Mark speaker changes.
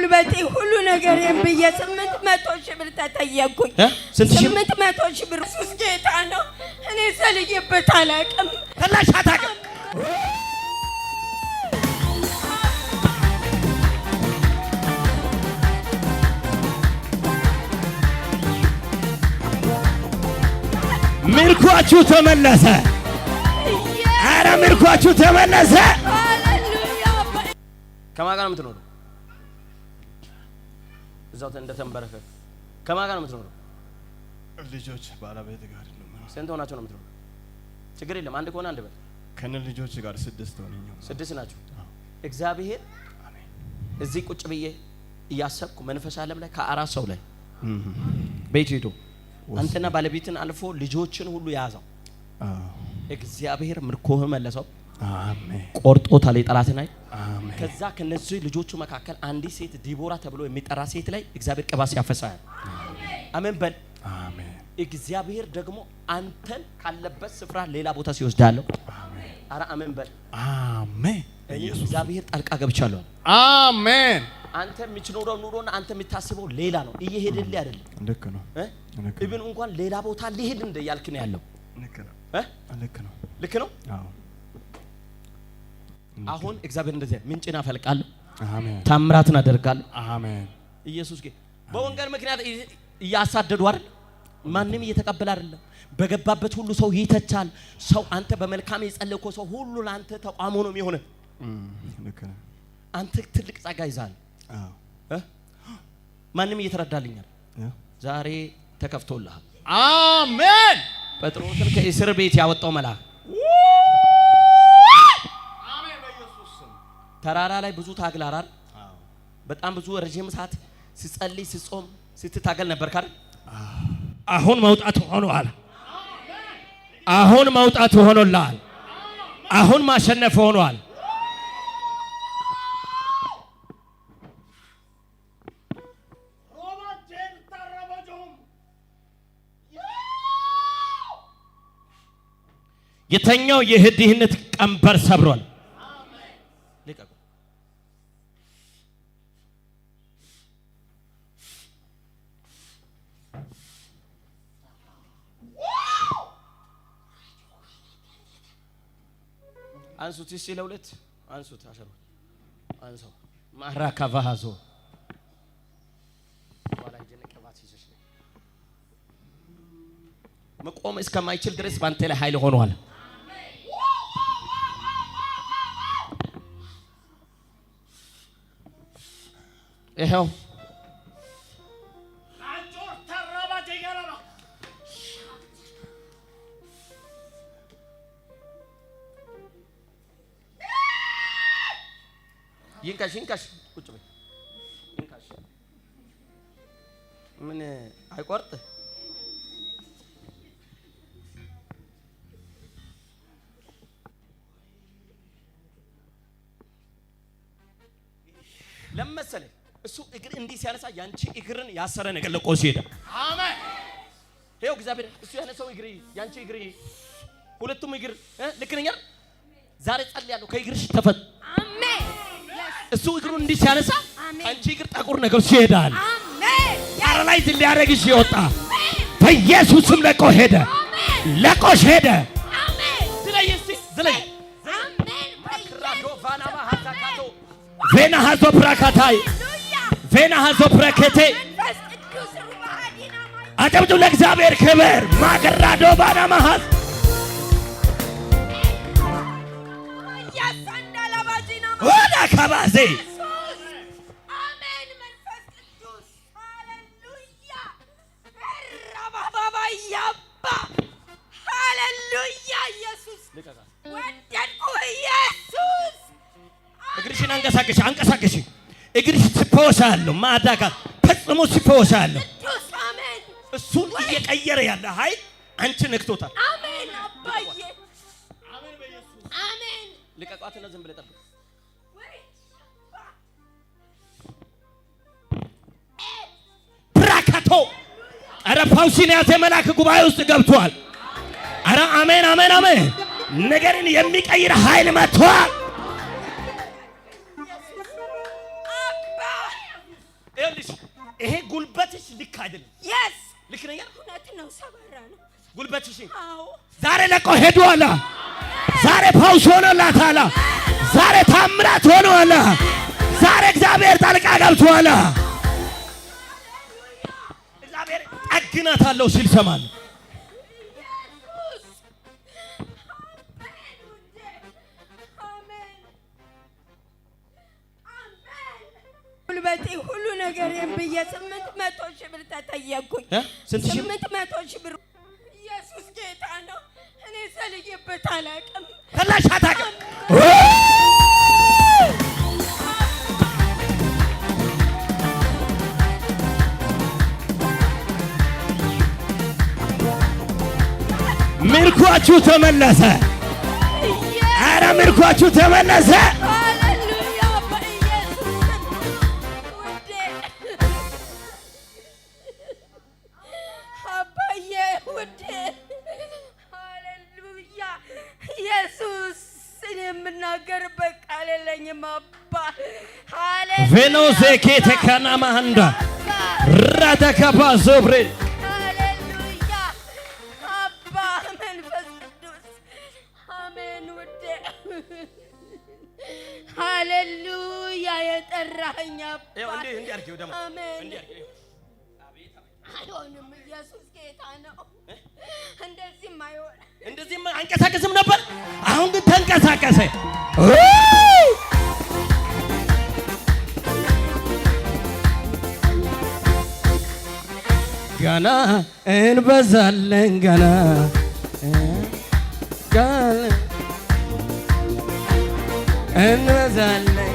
Speaker 1: ጉልበቴ ሁሉ ነገሬን ብዬ 800 ሺህ ብር ተጠየቅኩኝ። 800 ሺህ ብር ኢየሱስ ጌታ ነው። እኔ ሰልዬበት አላውቅም።
Speaker 2: ተላሽ አታውቅም። ምርኳችሁ ተመለሰ። አረ ምርኳችሁ ተመለሰ።
Speaker 1: ሃሌሉያ።
Speaker 2: ከማን ጋር ነው የምትኖረው? እዛው እንደተንበረከ ከማን ጋር ነው የምትኖረው?
Speaker 3: ልጆች ባለቤት ጋር ነው።
Speaker 2: ስንት ሆናችሁ ነው የምትኖረው? ችግር የለም አንድ ከሆነ አንድ በል።
Speaker 3: ከነ ልጆች ጋር 6 ሆነኝ።
Speaker 2: 6 ናችሁ። እግዚአብሔር አሜን። እዚህ ቁጭ ብዬ እያሰብኩ መንፈስ ዓለም ላይ ከ4 ሰው ላይ ቤት ሄዶ አንተና ባለቤትን አልፎ ልጆችን ሁሉ ያዘው። እግዚአብሔር ምርኮህ መለሰው።
Speaker 3: አሜን።
Speaker 2: ቆርጦታል የጠላትን አይ።
Speaker 3: አሜን።
Speaker 2: ከዛ ከነዚህ ልጆቹ መካከል አንዲት ሴት ዲቦራ ተብሎ የሚጠራ ሴት ላይ እግዚአብሔር ቅባት ያፈሳል። አሜን በል።
Speaker 3: አሜን።
Speaker 2: እግዚአብሔር ደግሞ አንተን ካለበት ስፍራ ሌላ ቦታ ሲወስዳለው። አሜን። አረ አሜን በል።
Speaker 3: አሜን።
Speaker 2: ኢየሱስ እግዚአብሔር ጣልቃ ገብቻለሁ።
Speaker 3: አሜን።
Speaker 2: አንተ የምትኖረው ኑሮና አንተ የምታስበው ሌላ ነው። እየሄደልህ አይደለም።
Speaker 3: ልክ ነው።
Speaker 2: ኢብን እንኳን ሌላ ቦታ ሊሄድ እንደ ያልክ ነው ያለው።
Speaker 3: ልክ ነው። ልክ ነው።
Speaker 2: ልክ ነው።
Speaker 3: አዎ።
Speaker 2: አሁን እግዚአብሔር እንደዚህ ምንጭና ፈልቃለሁ።
Speaker 3: አሜን።
Speaker 2: ታምራትን አደርጋለሁ።
Speaker 3: አሜን።
Speaker 2: ኢየሱስ በወንጌል ምክንያት እያሳደዱ አይደል? ማንንም እየተቀበለ አይደለም። በገባበት ሁሉ ሰው ይተቻል። ሰው አንተ በመልካም የጸለይከው ሰው ሁሉ ለአንተ ተቋም ነው የሚሆነው።
Speaker 3: ልክ ነው።
Speaker 2: አንተ ትልቅ ጸጋ ይዛል። አዎ። ማንንም እየተረዳልኛል። ዛሬ ተከፍቶልሃል።
Speaker 3: አሜን።
Speaker 2: ጴጥሮስን ከእስር ቤት ያወጣው መልአክ
Speaker 3: አሜን። በኢየሱስ ስም
Speaker 2: ተራራ ላይ ብዙ ታግላራል። በጣም ብዙ ረጅም ሰዓት ሲጸልይ ሲጾም ስትታገል ነበር ካል አሁን መውጣት ሆኗል። አሁን መውጣት ሆኖልሃል። አሁን ማሸነፍ ሆኗል። የተኛው የድህነት ቀንበር ሰብሯል። አሜን። ልቀቁ። አንሱት እስቲ ለሁለት አንሱት። አሸሩ አንሳው ማራካ ባሃዞ ወላሂ ጀነቀባት ይዘሽ መቆም እስከማይችል ድረስ ባንተ ላይ ኃይል ሆኗል። ይሄው ይንካሽ ቁጭ በይ። ይንካሽ ምን አይቆርጥ ለመሰለ እሱ እግር እንዲህ ሲያነሳ ያንቺ እግርን ያሰረ ነገር ለቆ ሲሄድ አሜን። ይሄው እግዚአብሔር እሱ ያነሳው እግር ያንቺ እግር ሁለቱም እግር ልክ ነኝ። ዛሬ ጸልያለሁ ከእግርሽ ተፈት
Speaker 1: አሜን።
Speaker 2: እሱ እግሩን እንዲህ ሲያነሳ አንቺ እግር ጠቁር ነገር ሲሄዳል።
Speaker 1: አሜን።
Speaker 2: ፓራላይዝ ሊያረግሽ ይወጣ በኢየሱስም ለቆ ሄደ። ለቆሽ ሄደ። አሜን። ዝለይ እስቲ ዝለይ።
Speaker 1: አሜን።
Speaker 2: ማክራዶ ቫናማ ሀዛካቶ ቬና ሀዞ ፕራካታይ ቬና ሀዞ ፕራከቴ አጨብጭቡ ለእግዚአብሔር ክብር። ማክራዶ ቫናማ ሀዝ ወዳ ከባዜ
Speaker 1: አሜን። መንፈስ ቅዱስ ሃሌሉያ ረባባባ ያባ ሃሌሉያ ኢየሱስ ወደድኩ ኢየሱስ
Speaker 2: እግርሽን አንቀሳቅሽ እግርሽ ሲፈወሳለሁ ማዳጋ ፈጽሞ ሲፈወሳለሁ።
Speaker 1: አሜን።
Speaker 2: እሱን እየቀየረ ያለ ኃይል አንቺ ነክቶታል።
Speaker 1: አሜን አባዬ አሜን። በኢየሱስ አሜን።
Speaker 2: ልቀቋትና ዝም ብለህ ጠብቅ። ብራካቶ አረ ፋውሲን ያዘ መልአክ ጉባኤ ውስጥ ገብቷል። አረ አሜን አሜን አሜን። ነገርን የሚቀይር ኃይል መጥቷል። ይኸውልሽ ይሄ ጉልበትሽ ልክ አይደለም።
Speaker 1: የስ
Speaker 2: ልክ ነኝ።
Speaker 1: እውነት ነው። ሰባራ ነው
Speaker 2: ጉልበትሽ።
Speaker 1: አዎ
Speaker 4: ዛሬ ለቆ ሄዷል። ዛሬ ፓውስ ሆኖላታል። ዛሬ ታምራት ሆኗል። ዛሬ እግዚአብሔር ጣልቃ ገብቷል።
Speaker 2: እግዚአብሔር ጠግናታለሁ ሲል ሰማለሁ።
Speaker 1: ጉልበቴ ሁሉ ነገሬን ብዬ 800 ሺህ ብር ተጠየቅኩኝ። 800 ሺህ ብር። ኢየሱስ ጌታ ነው። እኔ ሰልዬበት አላውቅም።
Speaker 4: ከላሽ አታውቅም። ምርኳችሁ ተመለሰ። ኧረ ምርኳችሁ ተመለሰ።
Speaker 1: ሃሌሉያ በኢየሱስ ውዴ አባዬ ውዴ ሃሌሉያ ኢየሱስ እኔ የምናገርበት ቃል የለኝም አባ ሃሌሉያ
Speaker 4: ቬኖዜ ኬተካና ማንዳ ራዳካባ ዞብሬ
Speaker 1: ሃሌሉያ አባ መንፈስ ቅዱስ አሜን ውዴ ሃሌሉያ የጠራኸኝ አባ
Speaker 2: እንዲህ አድርጊው ደግሞ
Speaker 1: አሜን
Speaker 2: እንዲህ አድርጊው።
Speaker 1: አይሆንም ኢየሱስ ጌታ ነው እንደዚህም አይሆንም
Speaker 2: እንደዚህም አንቀሳቀስም ነበር። አሁን ግን ተንቀሳቀሰ።
Speaker 4: ገና እንበዛለን ገና እንበዛለን